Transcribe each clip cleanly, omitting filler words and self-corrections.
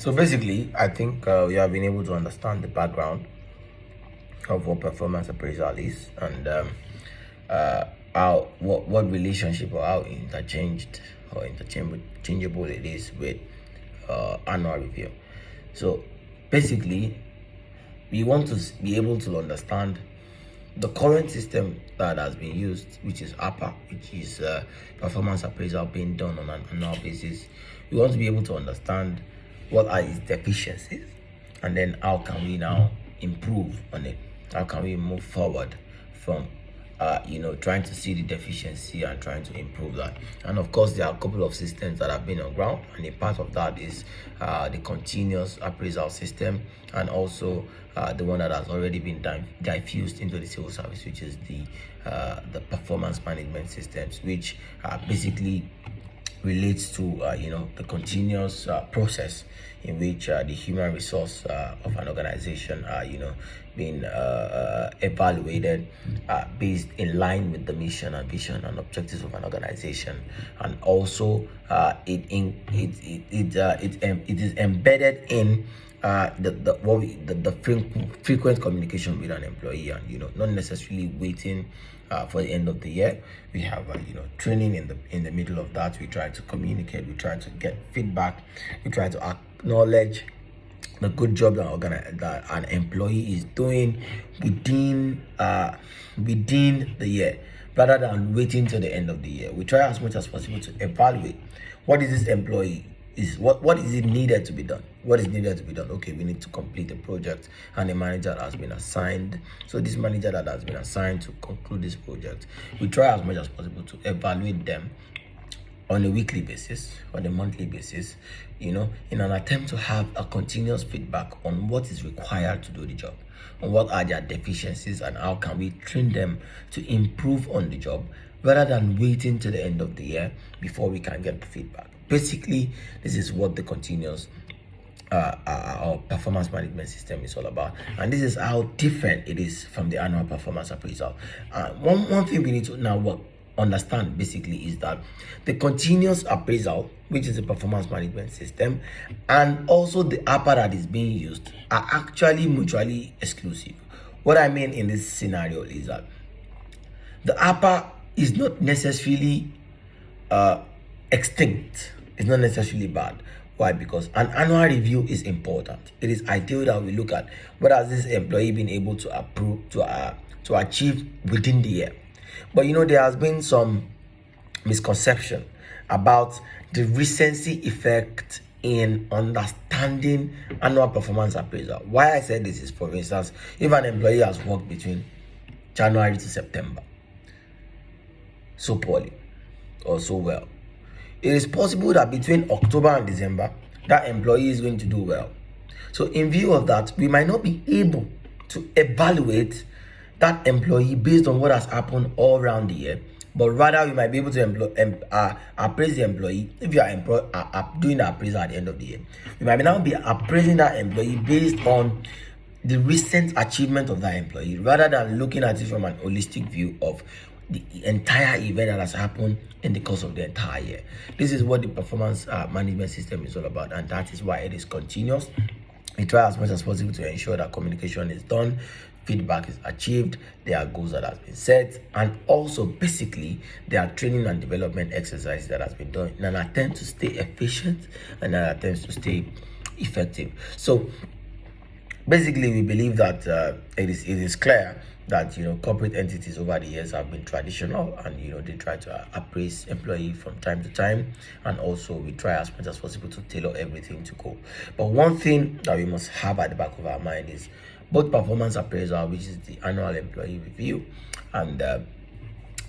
So basically, I think we have been able to understand the background of what performance appraisal is, and uh, how what relationship or how interchanged or interchangeable it is with annual review. So basically, we want to be able to understand the current system that has been used, which is APA, which is performance appraisal being done on an annual basis. We want to be able to understand what are its deficiencies, and then how can we now improve on it? How can we move forward from trying to see the deficiency and trying to improve that? And of course, there are a couple of systems that have been on ground, and a part of that is the continuous appraisal system, and also the one that has already been diffused into the civil service, which is the performance management systems, which basically relates to the continuous process in which the human resource of an organization are being evaluated based in line with the mission and vision and objectives of an organization, and also it is embedded in the frequent communication with an employee, and not necessarily waiting for the end of the year. We have training in the middle of that. We try to communicate, we try to get feedback, we try to acknowledge the good job that an employee is doing within the year, rather than waiting till the end of the year. We try as much as possible to evaluate what is this employee is what is it needed to be done. What is needed to be done? Okay, we need to complete the project, and a manager has been assigned. So this manager that has been assigned to conclude this project, we try as much as possible to evaluate them on a weekly basis, on a monthly basis, in an attempt to have a continuous feedback on what is required to do the job, on what are their deficiencies, and how can we train them to improve on the job, rather than waiting to the end of the year before we can get the feedback. Basically, this is what the continuous our performance management system is all about, and this is how different it is from the annual performance appraisal. One thing we need to now understand basically is that the continuous appraisal, which is a performance management system, and also the APA that is being used are actually mutually exclusive. What I mean in this scenario is that the APA is not necessarily extinct. It's not necessarily bad. Why? Because an annual review is important. It is ideal that we look at what has this employee been able to achieve within the year. But there has been some misconception about the recency effect in understanding annual performance appraisal. Why I said this is, for instance, if an employee has worked between January to September so poorly or so well, it is possible that between October and December, that employee is going to do well. So in view of that, we might not be able to evaluate that employee based on what has happened all around the year, but rather we might be able to appraise the employee. If you are doing the appraisal at the end of the year, we might now be appraising that employee based on the recent achievement of that employee, rather than looking at it from an holistic view of the entire event that has happened in the course of the entire year. This is what the performance management system is all about, and that is why it is continuous. We try as much as possible to ensure that communication is done, feedback is achieved, there are goals that have been set, and also basically there are training and development exercises that has been done in an attempt to stay efficient and an attempt to stay effective. So basically, we believe that it is clear that corporate entities over the years have been traditional, and they try to appraise employee from time to time, and also we try as much as possible to tailor everything to go. But one thing that we must have at the back of our mind is both performance appraisal, which is the annual employee review, and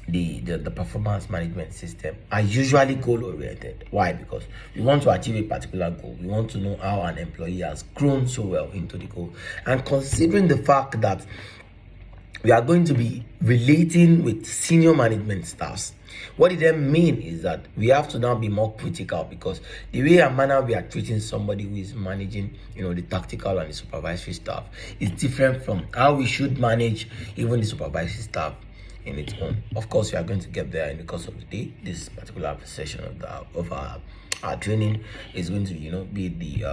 the performance management system are usually goal oriented. Why? Because we want to achieve a particular goal. We want to know how an employee has grown so well into the goal, and considering the fact that we are going to be relating with senior management staffs, what it then mean is that we have to now be more critical, because the way and manner we are treating somebody who is managing the tactical and the supervisory staff is different from how we should manage even the supervisory staff in its own. Of course, we are going to get there in the course of the day. This particular session of our training is going to be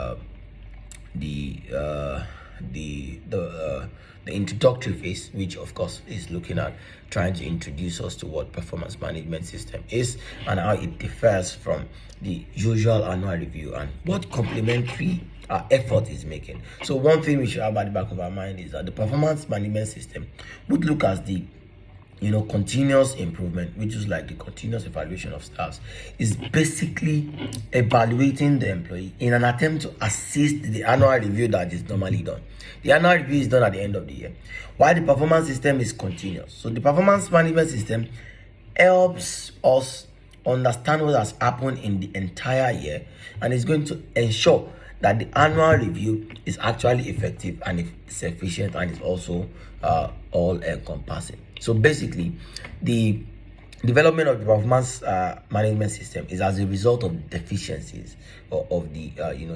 the the introductory phase, which of course is looking at trying to introduce us to what performance management system is and how it differs from the usual annual review and what complementary effort is making. So one thing we should have at the back of our mind is that the performance management system would look as the continuous improvement, which is like the continuous evaluation of staffs, is basically evaluating the employee in an attempt to assist the annual review that is normally done. The annual review is done at the end of the year, while the performance system is continuous. So the performance management system helps us understand what has happened in the entire year and is going to ensure that the annual review is actually effective and it's efficient and is also all encompassing. So basically, the development of the performance management system is as a result of deficiencies of the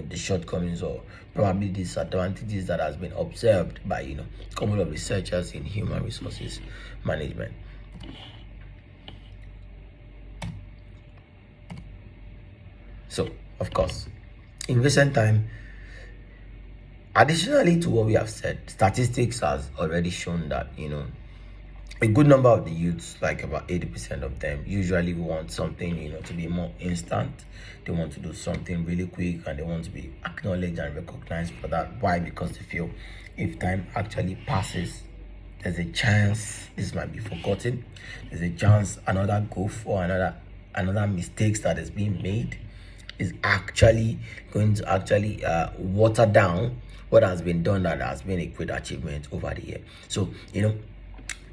the shortcomings or probably disadvantages that has been observed by a couple of researchers in human resources management. So of course, in recent time, additionally to what we have said, statistics has already shown that a good number of the youths, like about 80% of them, usually want something to be more instant. They want to do something really quick and they want to be acknowledged and recognized for that. Why? Because they feel if time actually passes, there's a chance this might be forgotten. There's a chance another goof or another mistakes that is being made is actually going to water down what has been done that has been a great achievement over the year. So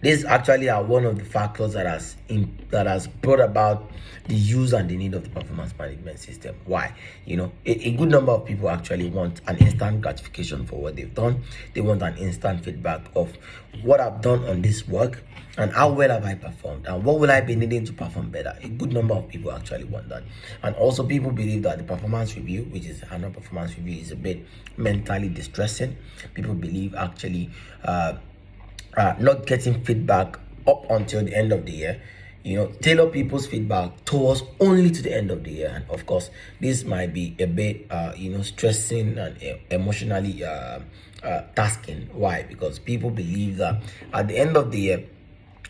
these actually are one of the factors that has brought about the use and the need of the performance management system. Why? A good number of people actually want an instant gratification for what they've done. They want an instant feedback of what I've done on this work and how well have I performed and what will I be needing to perform better. A good number of people actually want that. And also people believe that the performance review, which is annual performance review, is a bit mentally distressing. People believe actually not getting feedback up until the end of the year, tailor people's feedback towards only to the end of the year. And of course, this might be a bit stressing and emotionally tasking. Why? Because people believe that at the end of the year,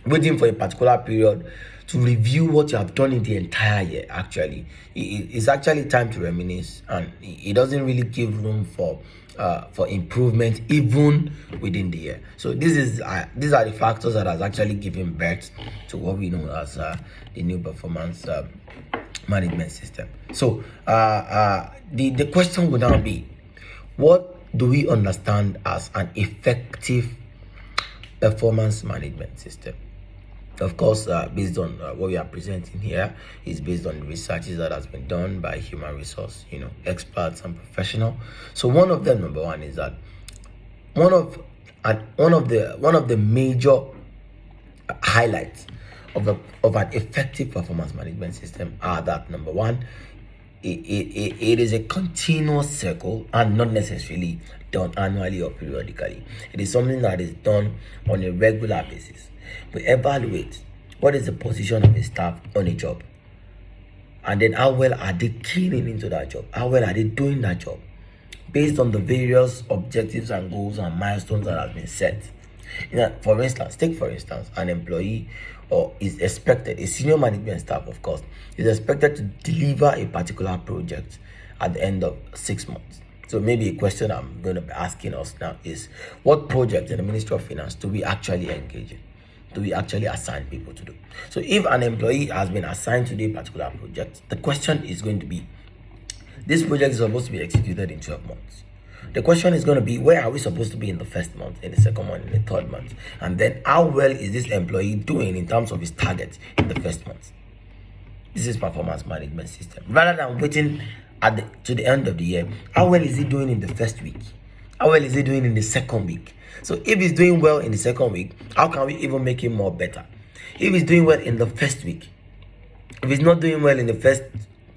waiting for a particular period to review what you have done in the entire year, actually it's actually time to reminisce, and it doesn't really give room for improvement even within the year. So these are the factors that has actually given birth to what we know as the new performance management system. So the question would now be, what do we understand as an effective performance management system? Of course, based on what we are presenting here, is based on the researches that has been done by human resource, experts and professionals. So one of them, number one, is that one of the major highlights of an effective performance management system are that, number one, it is a continuous circle and not necessarily done annually or periodically. It is something that is done on a regular basis. We evaluate what is the position of a staff on a job, and then how well are they keying into that job, how well are they doing that job based on the various objectives and goals and milestones that have been set. For instance, an employee is expected, a senior management staff of course, is expected to deliver a particular project at the end of 6 months. So maybe a question I'm going to be asking us now is, what project in the Ministry of Finance do we actually engage in? Do we actually assign people to do? So if an employee has been assigned to do a particular project, the question is going to be, this project is supposed to be executed in 12 months. The question is going to be, where are we supposed to be in the first month, in the second month, in the third month? And then how well is this employee doing in terms of his target in the first month? This is performance management system. Rather than waiting to the end of the year, how well is he doing in the first week? How well is he doing in the second week? So if he's doing well in the second week, how can we even make him more better? If he's doing well in the first week, if he's not doing well in the first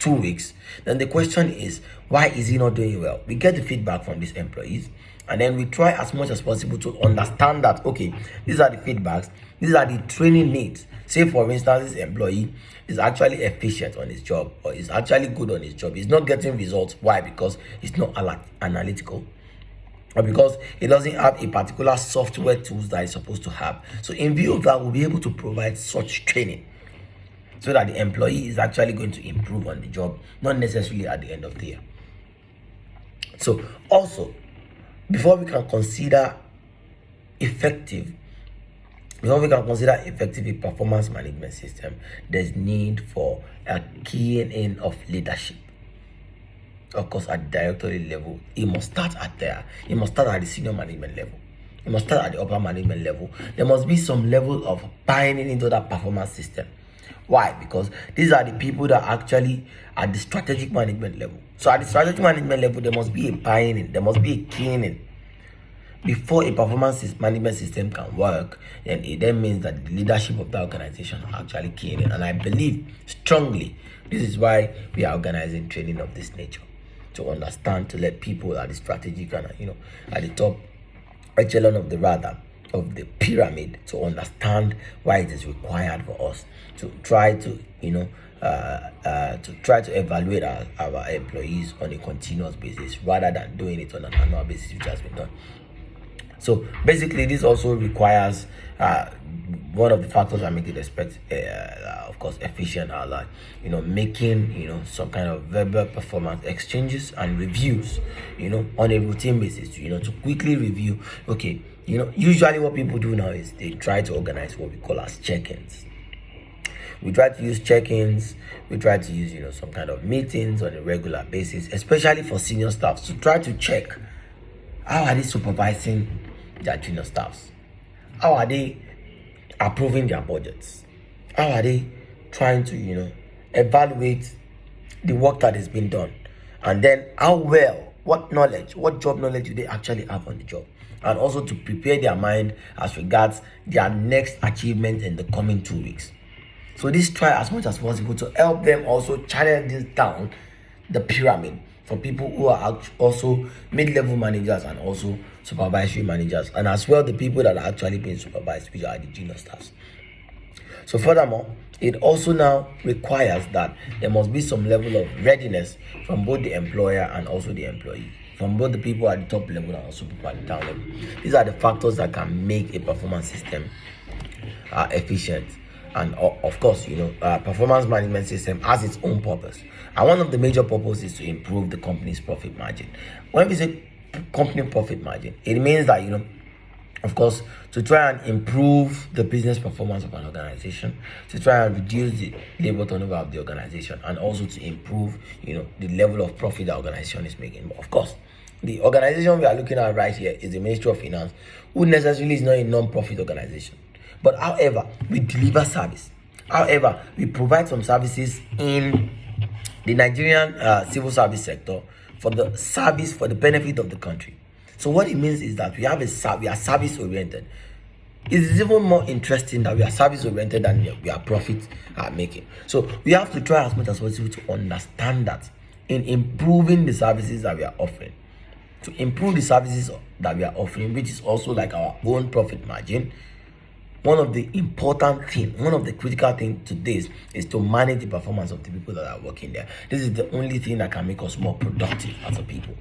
2 weeks, then the question is, why is he not doing well? We get the feedback from these employees, and then we try as much as possible to understand that, okay, these are the feedbacks, these are the training needs. Say for instance, this employee is actually efficient on his job, or is actually good on his job. He's not getting results. Why? Because he's not analytical. or because it doesn't have a particular software tools that it's supposed to have. So in view of that, we'll be able to provide such training so that the employee is actually going to improve on the job, not necessarily at the end of the year. So also, before we can consider effective a performance management system, there's need for a keying in of leadership. Of course, at the directorial level, it must start at the senior management level. It must start at the upper management level. There must be some level of buying into that performance system. Why? Because these are the people that actually at the strategic management level. So at the strategic management level, there must be a buying in, there must be a keying in. Before a performance management system can work, then it then means that the leadership of the organization are actually keying in. And I believe strongly this is why we are organizing training of this nature, to understand, to let people at the strategic and at the top echelon of the pyramid to understand why it is required for us to try to evaluate our employees on a continuous basis rather than doing it on an annual basis, which has been done. So basically, this also requires one of the factors that make it of course, efficient are like making some kind of verbal performance exchanges and reviews on a routine basis to quickly review. Okay, usually what people do now is they try to organize what we call as check-ins. We try to use check-ins. We try to use some kind of meetings on a regular basis, especially for senior staff, to try to check how are they supervising their junior staffs, how are they approving their budgets, how are they trying to evaluate the work that has been done, and then how well, what job knowledge do they actually have on the job, and also to prepare their mind as regards their next achievement in the coming 2 weeks. So this try as much as possible to help them also channel this down the pyramid for people who are also mid-level managers and also supervisory managers, and as well the people that are actually being supervised, which are the junior staffs. So furthermore, it also now requires that there must be some level of readiness from both the employer and also the employee, from both the people at the top level and also people at the down level. These are the factors that can make a performance system efficient. And of course, performance management system has its own purpose. And one of the major purposes is to improve the company's profit margin. When we say company profit margin, it means that, of course, to try and improve the business performance of an organization, to try and reduce the labor turnover of the organization, and also to improve, the level of profit the organization is making. But of course, the organization we are looking at right here is the Ministry of Finance, who necessarily is not a non-profit organization. But however, we deliver service. However, we provide some services in the Nigerian civil service sector for the benefit of the country. So what it means is that we are service oriented. It is even more interesting that we are service oriented than we are profit making. So we have to try as much as possible to understand that in improving the services that we are offering, to improve the services that we are offering, which is also like our own profit margin. One of the critical things to this is to manage the performance of the people that are working there. This is the only thing that can make us more productive as a people.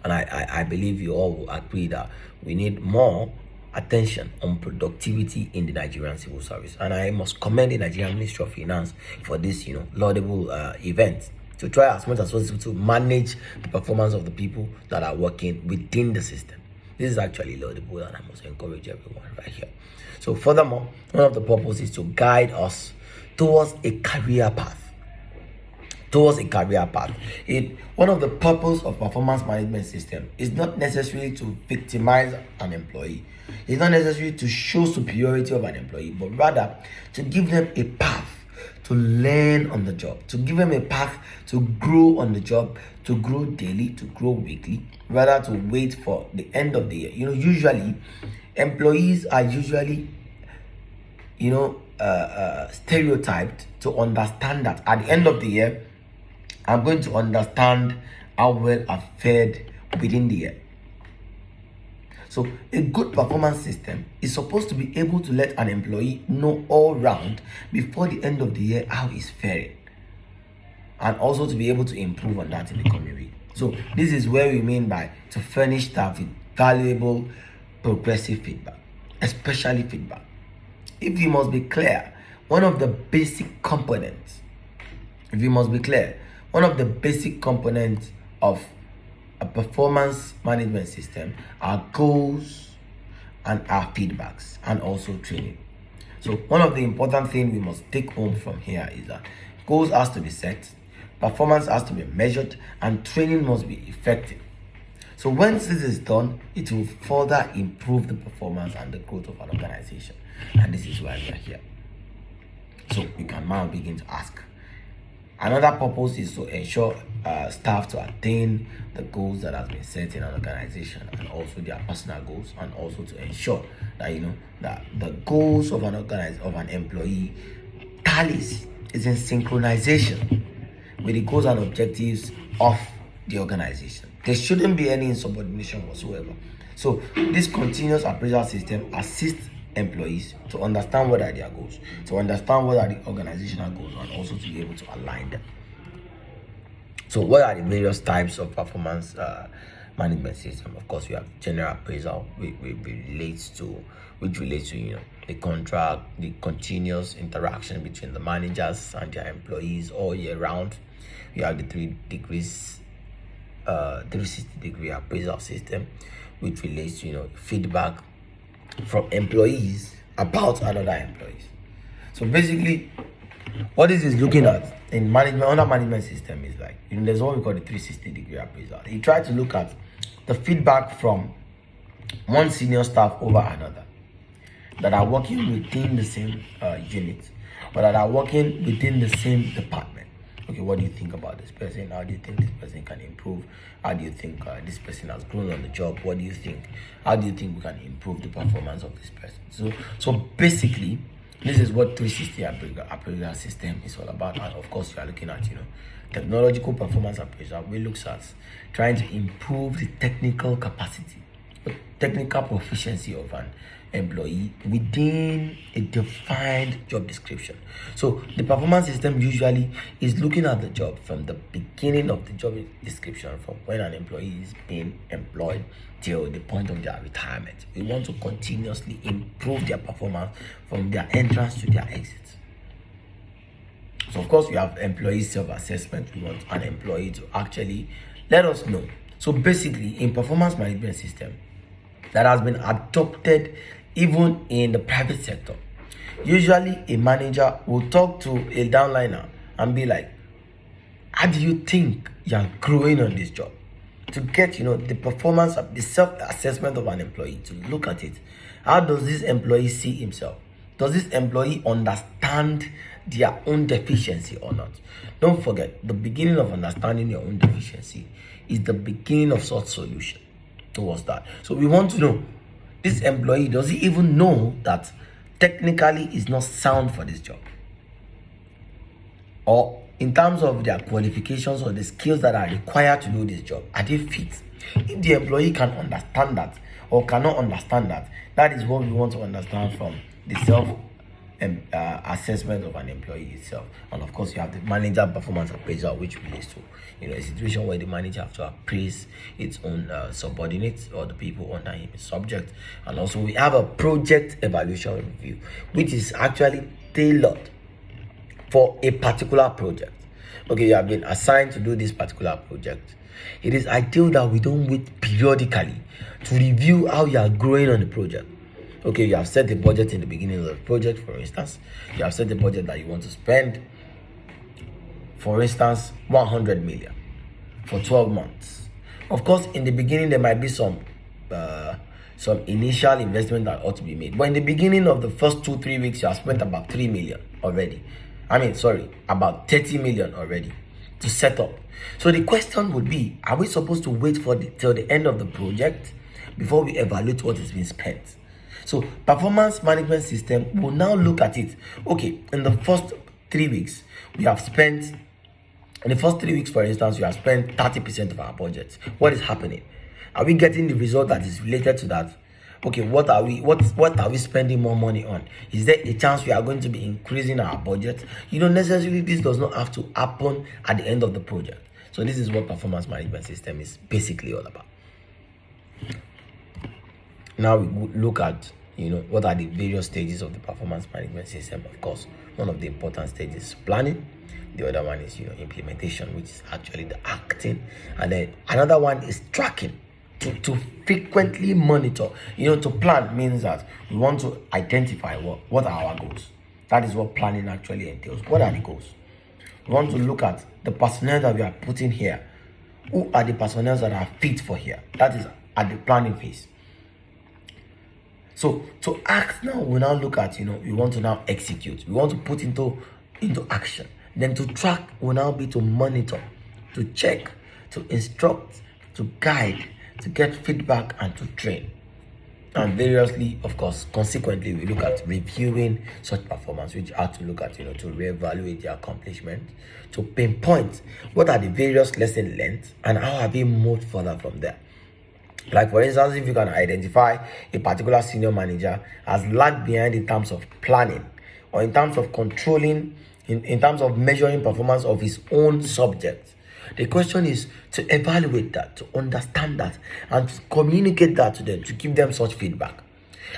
And I believe you all will agree that we need more attention on productivity in the Nigerian civil service. And I must commend the Nigerian Ministry of Finance for this, laudable event, to try as much as possible to manage the performance of the people that are working within the system. This is actually laudable, and I must encourage everyone right here. So furthermore, one of the purposes is to guide us towards a career path. One of the purpose of performance management system is not necessarily to victimize an employee. It's not necessarily to show superiority of an employee, but rather to give them a path to learn on the job, to give them a path to grow on the job, to grow daily, to grow weekly, rather to wait for the end of the year. Usually employees are stereotyped to understand that at the end of the year, I'm going to understand how well I've fared within the year. So a good performance system is supposed to be able to let an employee know all round before the end of the year how he's faring, and also to be able to improve on that in the coming week. So this is where we mean by to furnish staff with valuable progressive feedback, especially feedback. If we must be clear, one of the basic components, if we must be clear, one of the basic components of a performance management system are goals and our feedbacks and also training. So one of the important things we must take home from here is that goals has to be set, performance has to be measured, and training must be effective. So once this is done, it will further improve the performance and the growth of an organization. And this is why we are here. So you can now begin to ask. Another purpose is to ensure staff to attain the goals that has been set in an organization, and also their personal goals, and also to ensure that that the goals of an employee tallies, is in synchronization with the goals and objectives of the organization. There shouldn't be any insubordination whatsoever. So this continuous appraisal system assists employees to understand what are their goals, to understand what are the organizational goals, and also to be able to align them. So what are the various types of performance management system? Of course, we have general appraisal, which relates to the contract, the continuous interaction between the managers and their employees all year round. We have the 360-degree appraisal system, which relates to feedback from employees about another employees. So basically, what this is looking at in management, under management system, is like there's what we call the 360-degree appraisal. You try to look at the feedback from one senior staff over another that are working within the same unit, or that are working within the same department. Okay, what do you think about this person? How do you think this person can improve? How do you think this person has grown on the job? What do you think? How do you think we can improve the performance of this person? So basically, this is what 360 appraisal system is all about. And of course, you are looking at technological performance appraisal, which looks at trying to improve the technical capacity, the technical proficiency of an employee within a defined job description. So the performance system usually is looking at the job from the beginning of the job description, from when an employee is being employed till the point of their retirement. We want to continuously improve their performance from their entrance to their exit. So of course, we have employee self-assessment. We want an employee to actually let us know. So basically, in performance management system that has been adopted even in the private sector, usually a manager will talk to a downliner and be like, how do you think you're growing on this job? To get the performance of the self-assessment of an employee, to look at it. How does this employee see himself? Does this employee understand their own deficiency or not? Don't forget, the beginning of understanding your own deficiency is the beginning of such solution towards that. So we want to know, this employee, does he even know that technically is not sound for this job? Or in terms of their qualifications or the skills that are required to do this job, are they fit? If the employee can understand that or cannot understand that, that is what we want to understand from the assessment of an employee itself. And of course, you have the manager performance appraisal, which relates to a situation where the manager have to appraise its own subordinates or the people under him, his subject. And also we have a project evaluation review, which is actually tailored for a particular project. Okay, you have been assigned to do this particular project. It is ideal that we don't wait periodically to review how you are growing on the project. Okay, you have set the budget in the beginning of the project, for instance. You have set the budget that you want to spend, for instance, 100 million for 12 months. Of course, in the beginning, there might be some initial investment that ought to be made. But in the beginning of the first 2-3 weeks, you have spent about 3 million already. About 30 million already to set up. So the question would be, are we supposed to wait till the end of the project before we evaluate what has been spent? So performance management system will now look at it. Okay, in the first 3 weeks, we have spent, in the first 3 weeks, for instance, we have spent 30% of our budget. What is happening? Are we getting the result that is related to that? Okay, what are we spending more money on? Is there a chance we are going to be increasing our budget? Necessarily this does not have to happen at the end of the project. So this is what performance management system is basically all about. Now we look at, what are the various stages of the performance management system. Of course, one of the important stages is planning. The other one is, implementation, which is actually the acting. And then another one is tracking, to frequently monitor. To plan means that we want to identify what are our goals. That is what planning actually entails. What are the goals? We want to look at the personnel that we are putting here. Who are the personnel that are fit for here? That is at the planning phase. So to act now, we now look at, we want to now execute. We want to put into action. Then to track will now be to monitor, to check, to instruct, to guide, to get feedback, and to train. And variously, of course, consequently, we look at reviewing such performance, which are to look at, to reevaluate the accomplishment, to pinpoint what are the various lessons learned and how have we moved further from there. Like, for instance, if you can identify a particular senior manager has lagged behind in terms of planning or in terms of controlling, in terms of measuring performance of his own subject, the question is to evaluate that, to understand that, and to communicate that to them, to give them such feedback.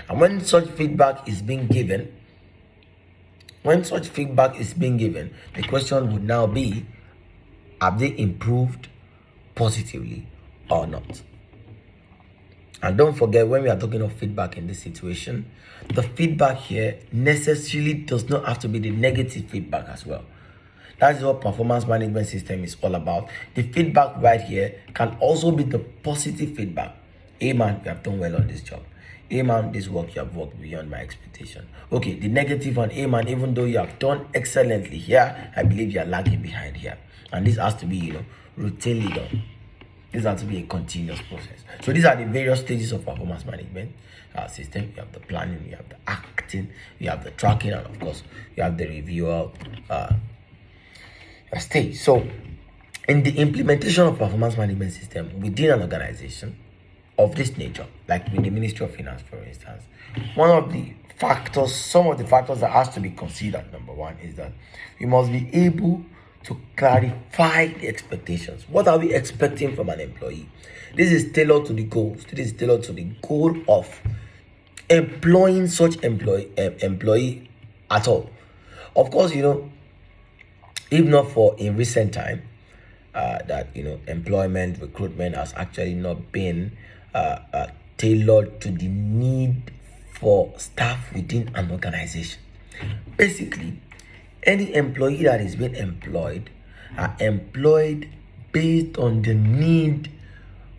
And when such feedback is being given, the question would now be, have they improved positively or not? And don't forget, when we are talking of feedback in this situation, the feedback here necessarily does not have to be the negative feedback as well. That is what performance management system is all about. The feedback right here can also be the positive feedback. Hey man, you have done well on this job. Hey man, this work you have worked beyond my expectation. Okay, the negative one, hey man, even though you have done excellently here, I believe you are lagging behind here. And this has to be, routinely done. This has to be a continuous process. So these are the various stages of performance management system. You have the planning, you have the acting, you have the tracking, and of course, you have the review stage. So in the implementation of performance management system within an organization of this nature, like with the Ministry of Finance, for instance, some of the factors that has to be considered, number one, is that we must be able to clarify the expectations. What are we expecting from an employee? This is tailored to the goals. This is tailored to the goal of employing such employee at all. Of course, if not for in recent time, that employment recruitment has actually not been tailored to the need for staff within an organization. Basically, any employee that is being employed are employed based on the need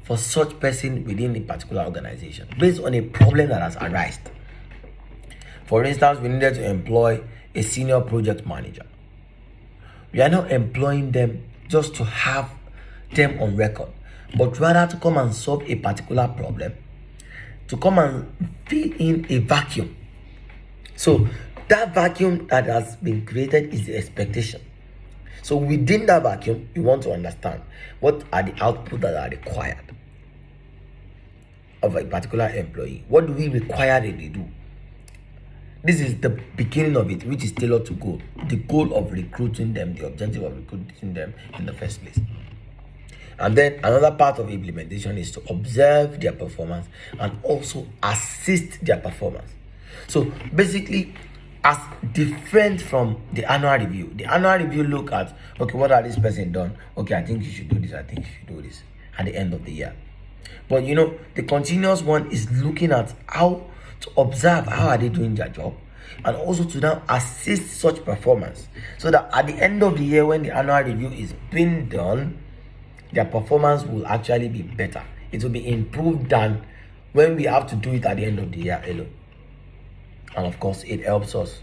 for such person within a particular organization, based on a problem that has arisen. For instance, we needed to employ a senior project manager. We are not employing them just to have them on record, but rather to come and solve a particular problem, to come and fill in a vacuum. So that vacuum that has been created is the expectation. So within that vacuum, we want to understand what are the outputs that are required of a particular employee. What do we require that they do? This is the beginning of it, which is tailored to goal. The goal of recruiting them, the objective of recruiting them in the first place. And then another part of implementation is to observe their performance and also assist their performance. So basically, as different from the annual review. The annual review look at, okay, what are this person done? Okay, I think you should do this. I think you should do this at the end of the year. But the continuous one is looking at how to observe how are they doing their job, and also to now assist such performance, so that at the end of the year, when the annual review is being done, their performance will actually be better. It will be improved than when we have to do it at the end of the year alone. And of course, it helps us.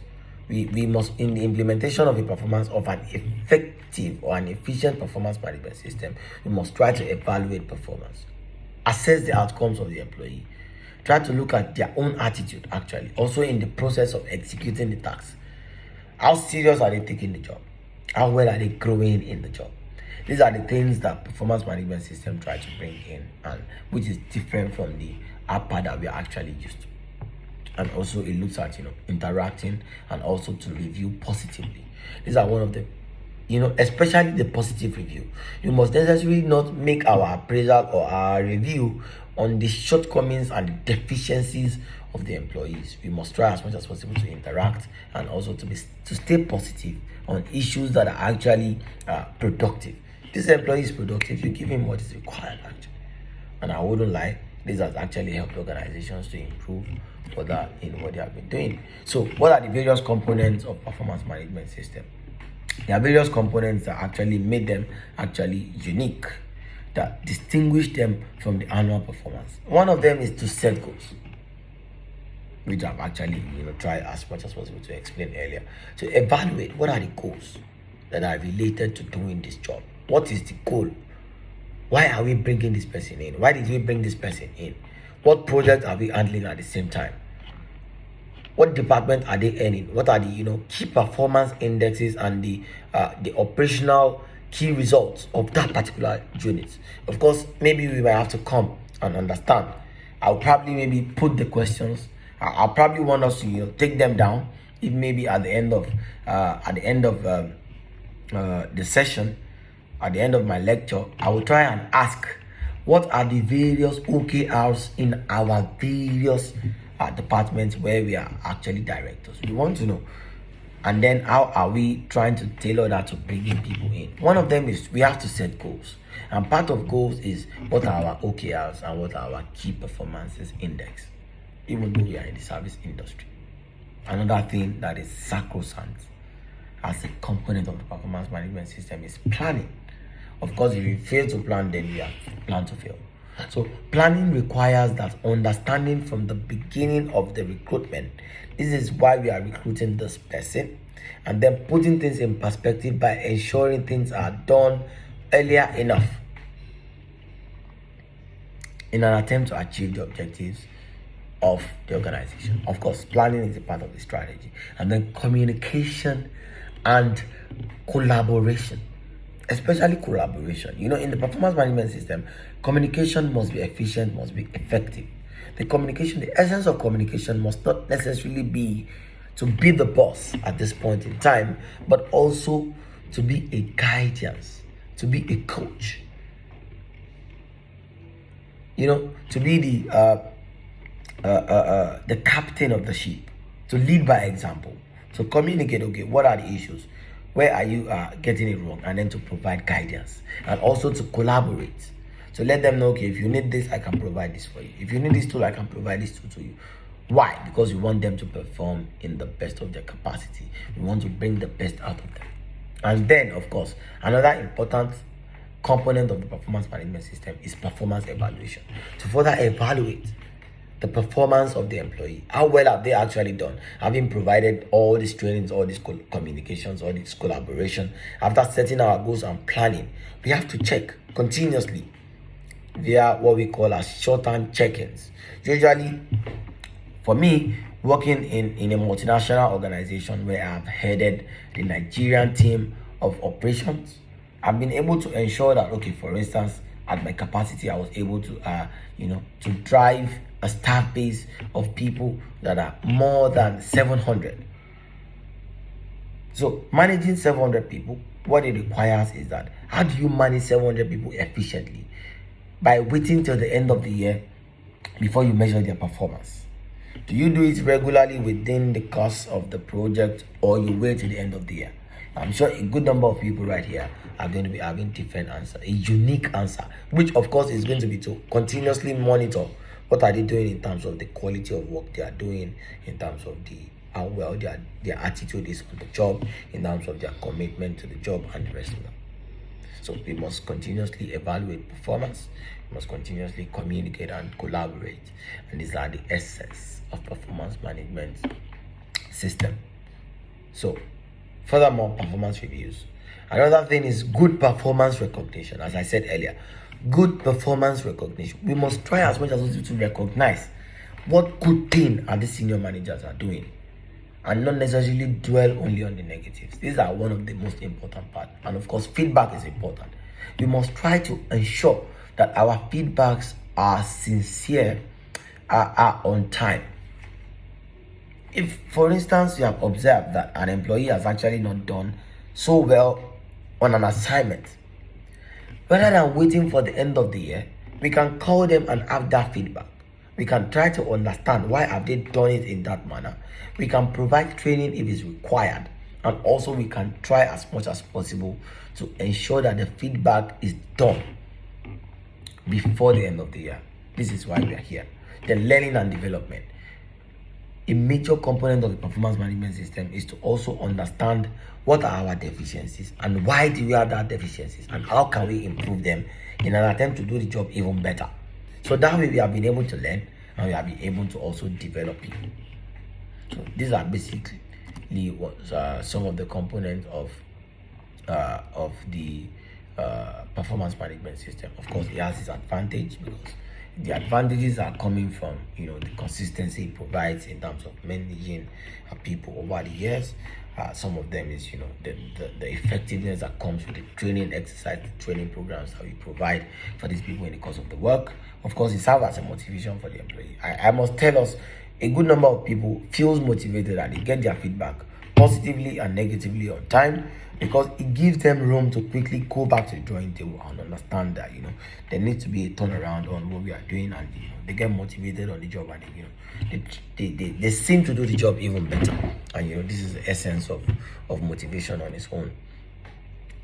We must, in the implementation of a performance of an effective or an efficient performance management system, we must try to evaluate performance, assess the outcomes of the employee, try to look at their own attitude actually, also in the process of executing the tasks. How serious are they taking the job? How well are they growing in the job? These are the things that performance management system try to bring in, and which is different from the APA that we are actually used to. And also it looks at interacting and also to review positively. These are one of the especially the positive review. You must necessarily not make our appraisal or our review on the shortcomings and the deficiencies of the employees. We must try as much as possible to interact and also to stay positive on issues that are actually productive. This employee is productive, you give him what is required actually. And I wouldn't lie, this has actually helped organizations to improve further in what they have been doing. So what are the various components of performance management system? There are various components that actually made them actually unique, that distinguish them from the annual performance. One of them is to set goals, which I've actually tried as much as possible to explain earlier. To evaluate what are the goals that are related to doing this job. What is the goal? Why are we bringing this person in? Why did we bring this person in? What project are we handling at the same time? What department are they in? What are the key performance indexes and the operational key results of that particular unit? Of course, maybe we might have to come and understand. I'll probably maybe put the questions. I'll probably want us to take them down. If maybe at the end of the session, at the end of my lecture, I will try and ask, what are the various OKRs in our various departments where we are actually directors? We want to know. And then how are we trying to tailor that to bringing people in? One of them is we have to set goals. And part of goals is what are our OKRs and what are our key performances index, even though we are in the service industry. Another thing that is sacrosanct as a component of the performance management system is planning. Of course, if you fail to plan, then you have plan to fail. So planning requires that understanding from the beginning of the recruitment. This is why we are recruiting this person, and then putting things in perspective by ensuring things are done earlier enough in an attempt to achieve the objectives of the organization. Of course, planning is a part of the strategy, and then communication and collaboration. Especially collaboration. In the performance management system, communication must be efficient, must be effective. The essence of communication must not necessarily be to be the boss at this point in time, but also to be a guidance, to be a coach. To be the captain of the ship, to lead by example, to communicate. Okay, what are the issues? Where are you getting it wrong? And then to provide guidance, and also to collaborate, to let them know, okay, if you need this, I can provide this for you. If you need this tool, I can provide this tool to you. Why? Because we want them to perform in the best of their capacity. We want to bring the best out of them. And then, of course, another important component of the performance management system is performance evaluation. To further evaluate the performance of the employee. How well have they actually done? Having provided all these trainings, all these communications, all this collaboration, after setting our goals and planning, we have to check continuously via what we call as short-term check-ins. Usually, for me, working in a multinational organization where I've headed the Nigerian team of operations, I've been able to ensure that, okay, for instance, at my capacity, I was able to, to drive a staff base of people that are more than 700. So managing 700 people, what it requires is that, how do you manage 700 people efficiently? By waiting till the end of the year before you measure their performance. Do you do it regularly within the course of the project, or you wait till the end of the year? I'm sure a good number of people right here are going to be having different answer, a unique answer, which of course is going to be to continuously monitor what are they doing in terms of the quality of work they are doing, in terms of how well their attitude is on the job, in terms of their commitment to the job, and the rest of them. So we must continuously evaluate performance, we must continuously communicate and collaborate, and these are the essence of performance management system. So furthermore, performance reviews. Another thing is good performance recognition. As I said earlier, good performance recognition. We must try as much as possible to recognize what good thing the senior managers are doing, and not necessarily dwell only on the negatives. These are one of the most important parts. And of course, feedback is important. We must try to ensure that our feedbacks are sincere, are on time. If, for instance, you have observed that an employee has actually not done so well on an assignment, rather than waiting for the end of the year, we can call them and have that feedback. We can try to understand why have they done it in that manner. We can provide training if it's required, and also we can try as much as possible to ensure that the feedback is done before the end of the year. This is why we are here. The learning and development. A major component of the performance management system is to also understand what are our deficiencies and why do we have that deficiencies and how can we improve them in an attempt to do the job even better. So that way we have been able to learn and we have been able to also develop people. So these are basically what some of the components of the performance management system. Of course, it has its advantage because the advantages are coming from the consistency it provides in terms of managing people over the years. Some of them is the effectiveness that comes with the training exercise, the training programs that we provide for these people in the course of the work. Of course, it serves as a motivation for the employee. I must tell us, a good number of people feels motivated and they get their feedback positively and negatively on time, because it gives them room to quickly go back to the drawing table and understand that there needs to be a turnaround on what we are doing, and they get motivated on the job, and they seem to do the job even better. And this is the essence of motivation on its own.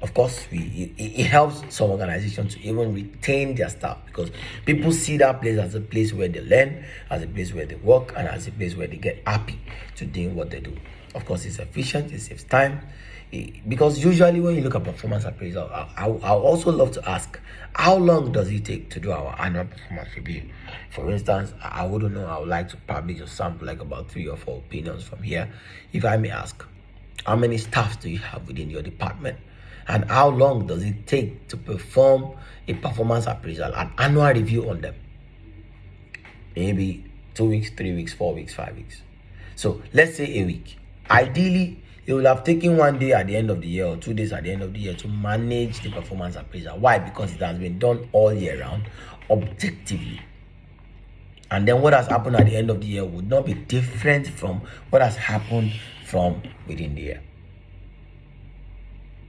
Of course, it helps some organizations to even retain their staff, because people see that place as a place where they learn, as a place where they work, and as a place where they get happy to doing what they do. Of course, it's efficient, it saves time. Because usually when you look at performance appraisal, I also love to ask, how long does it take to do our annual performance review? For instance, I wouldn't know, I would like to probably just sample like about 3 or 4 opinions from here. If I may ask, how many staff do you have within your department? And how long does it take to perform a performance appraisal, an annual review on them? Maybe 2 weeks, 3 weeks, 4 weeks, 5 weeks. So let's say a week. Ideally, you will have taken 1 day at the end of the year or 2 days at the end of the year to manage the performance appraisal. Why? Because it has been done all year round, objectively. And then what has happened at the end of the year would not be different from what has happened from within the year.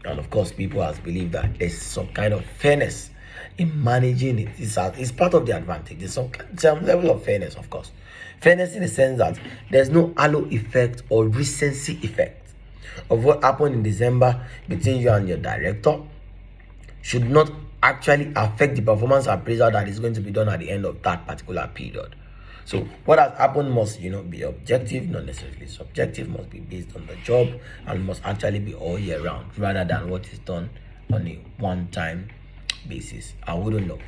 And of course, people have believed that there's some kind of fairness in managing it. It's part of the advantage. There's some level of fairness, of course. Fairness in the sense that there's no halo effect or recency effect of what happened in December between you and your director should not actually affect the performance appraisal that is going to be done at the end of that particular period. So what has happened must be objective, not necessarily subjective, must be based on the job, and must actually be all year round rather than what is done on a one-time basis. I wouldn't know,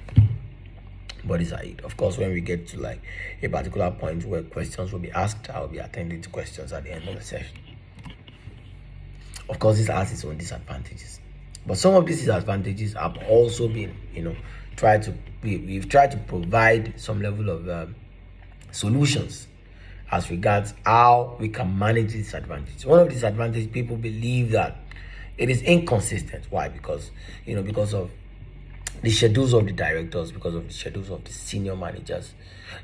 but these are it. Of course, when we get to like a particular point where questions will be asked, I will be attending to questions at the end of the session. Of course, this has its own disadvantages, but some of these disadvantages have also been we've tried to provide some level of solutions as regards how we can manage this disadvantage. One of the disadvantages, people believe that it is inconsistent. Why? Because of the schedules of the directors, because of the schedules of the senior managers.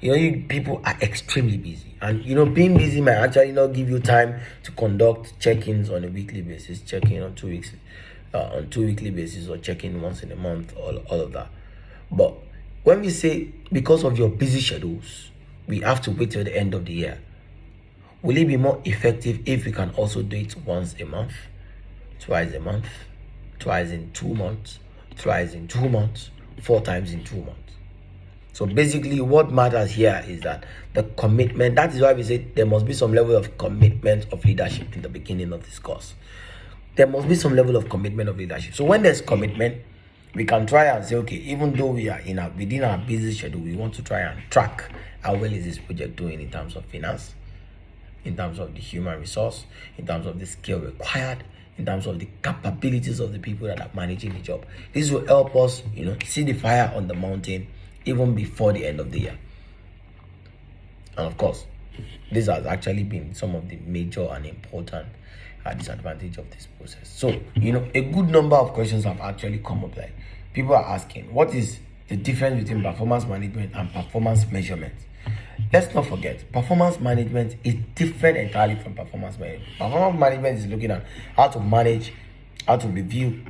People are extremely busy, and being busy might actually not give you time to conduct check-ins on a weekly basis, check-in on 2 weeks on 2 weekly basis, or check-in once in a month, all of that. But when we say because of your busy schedules, we have to wait till the end of the year, will it be more effective if we can also do it once a month, twice a month, twice in 2 months, thrice in 2 months, 4 times in 2 months? So basically what matters here is that the commitment. That is why we say there must be some level of commitment of leadership in the beginning of this course. There must be some level of commitment of leadership. So when there's commitment, we can try and say, okay, even though we are within our busy schedule, we want to try and track how well is this project doing in terms of finance, in terms of the human resource, in terms of the skill required, in terms of the capabilities of the people that are managing the job. This will help us, see the fire on the mountain even before the end of the year. And of course, this has actually been some of the major and important disadvantage of this process. So, a good number of questions have actually come up. Like, people are asking, what is the difference between performance management and performance measurement? Let's not forget, performance management is different entirely from performance management. Performance management is looking at how to manage, how to review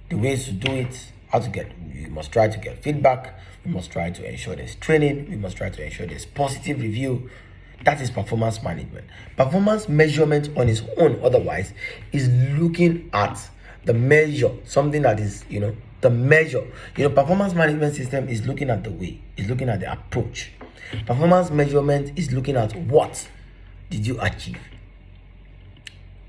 The ways to do it, how to get, we must try to get feedback, we must try to ensure there's training, we must try to ensure there's positive review. That is performance management. Performance measurement on its own, otherwise, is looking at the measure, something that is, the measure. Performance management system is looking at the way, is looking at the approach. Performance measurement is looking at what did you achieve,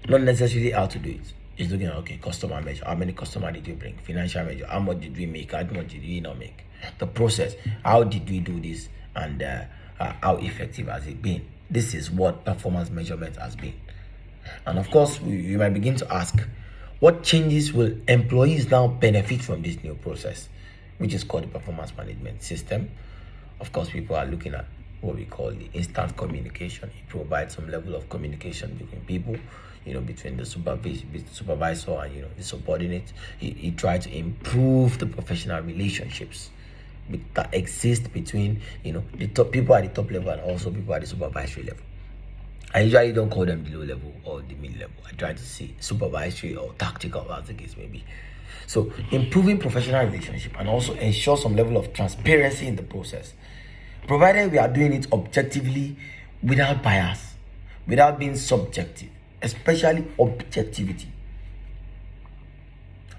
not necessarily how to do it. It's looking at, okay, customer measure, how many customers did you bring? Financial measure, how much did we make, how much did we not make? The process, how did we do this, and how effective has it been? This is what performance measurement has been. And of course, we might begin to ask, what changes will employees now benefit from this new process, which is called the performance management system? Of course, people are looking at what we call the instant communication. It provides some level of communication between people, between the supervisor and the subordinate. He tried to improve the professional relationships that exist between the top people at the top level and also people at the supervisory level. I usually don't call them the low level or the mid level. I try to say supervisory or tactical, as the case may be. So improving professional relationship and also ensure some level of transparency in the process, provided we are doing it objectively, without bias, without being subjective, especially objectivity.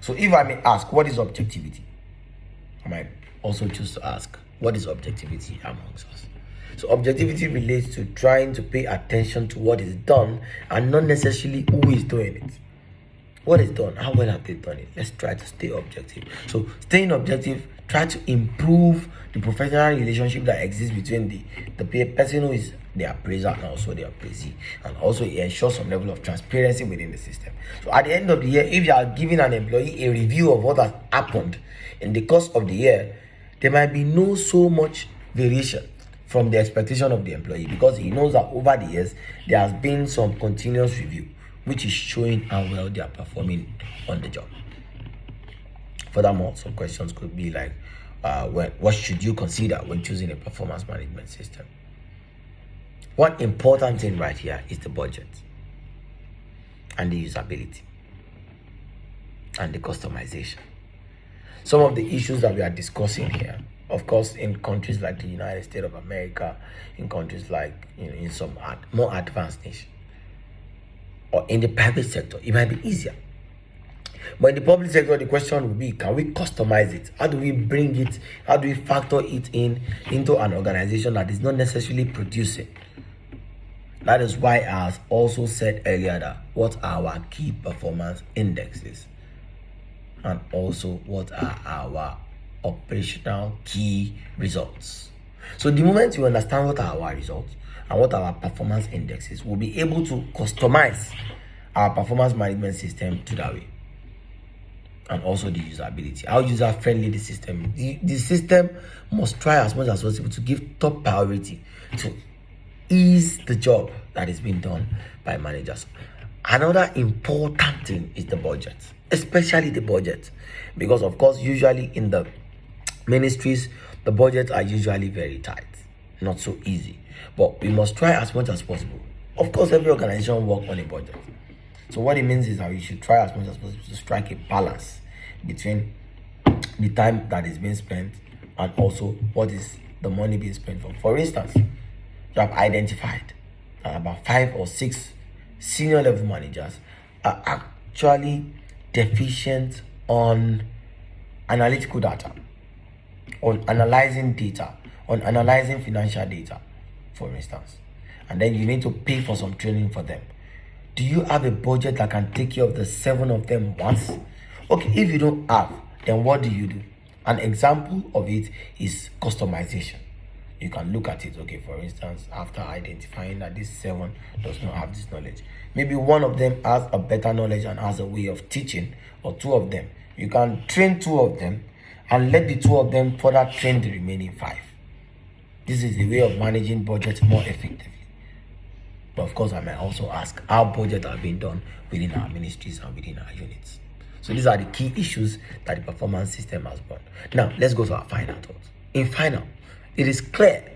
So if I may ask, what is objectivity? I might also choose to ask, what is objectivity amongst us? So objectivity relates to trying to pay attention to what is done and not necessarily who is doing it. What is done, how well have they done it? Let's try to stay objective. So staying objective, try to improve the professional relationship that exists between the person who is the appraiser and also the appraisee, and also ensure some level of transparency within the system. So at the end of the year, if you are giving an employee a review of what has happened in the course of the year, there might be no so much variation from the expectation of the employee, because he knows that over the years there has been some continuous review which is showing how well they are performing on the job. Furthermore, some questions could be like, what should you consider when choosing a performance management system? One important thing right here is the budget and the usability and the customization. Some of the issues that we are discussing here, of course, in countries like the United States of America, in countries like in some more advanced nations, or in the private sector, it might be easier. But in the public sector, the question will be, can we customize it? How do we bring it? How do we factor it into an organization that is not necessarily producing? That is why I also said earlier that what are our key performance indexes, and also what are our operational key results. So the moment you understand what are our results and what our performance indexes, we'll be able to customize our performance management system to that way. And also the usability, how user friendly the system. The system must try as much as possible to give top priority to ease the job that is being done by managers. Another important thing is the budget, especially the budget, because of course usually in the ministries the budgets are usually very tight, not so easy, but we must try as much as possible. Of course, every organization works on a budget. So what it means is that we should try as much as possible to strike a balance between the time that is being spent and also what is the money being spent for. For instance, you have identified that about 5 or 6 senior level managers are actually deficient on analytical data, on analyzing data, on analyzing financial data, for instance. And then you need to pay for some training for them. Do you have a budget that can take care of the 7 of them once? Okay, if you don't have, then what do you do? An example of it is customization. You can look at it, okay, for instance, after identifying that this 7 does not have this knowledge, maybe one of them has a better knowledge and has a way of teaching, or 2 of them. You can train 2 of them and let the 2 of them further train the remaining 5. This is a way of managing budgets more effectively. But of course, I might also ask how budgets are being done within our ministries and within our units. So these are the key issues that the performance system has brought. Now, let's go to our final thoughts. In final, it is clear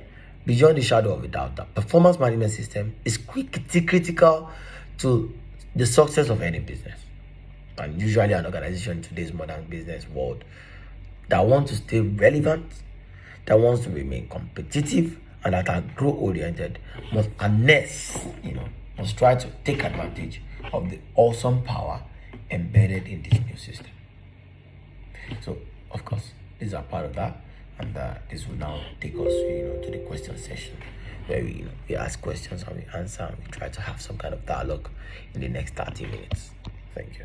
beyond the shadow of a doubt that performance management system is critical to the success of any business. and usually an organization in today's modern business world that wants to stay relevant, that wants to remain competitive, and that are growth oriented must harness, must try to take advantage of the awesome power embedded in this new system. So, of course, these are part of that, and this will now take us, to the question session, where we ask questions and we answer, and we try to have some kind of dialogue in the next 30 minutes. Thank you.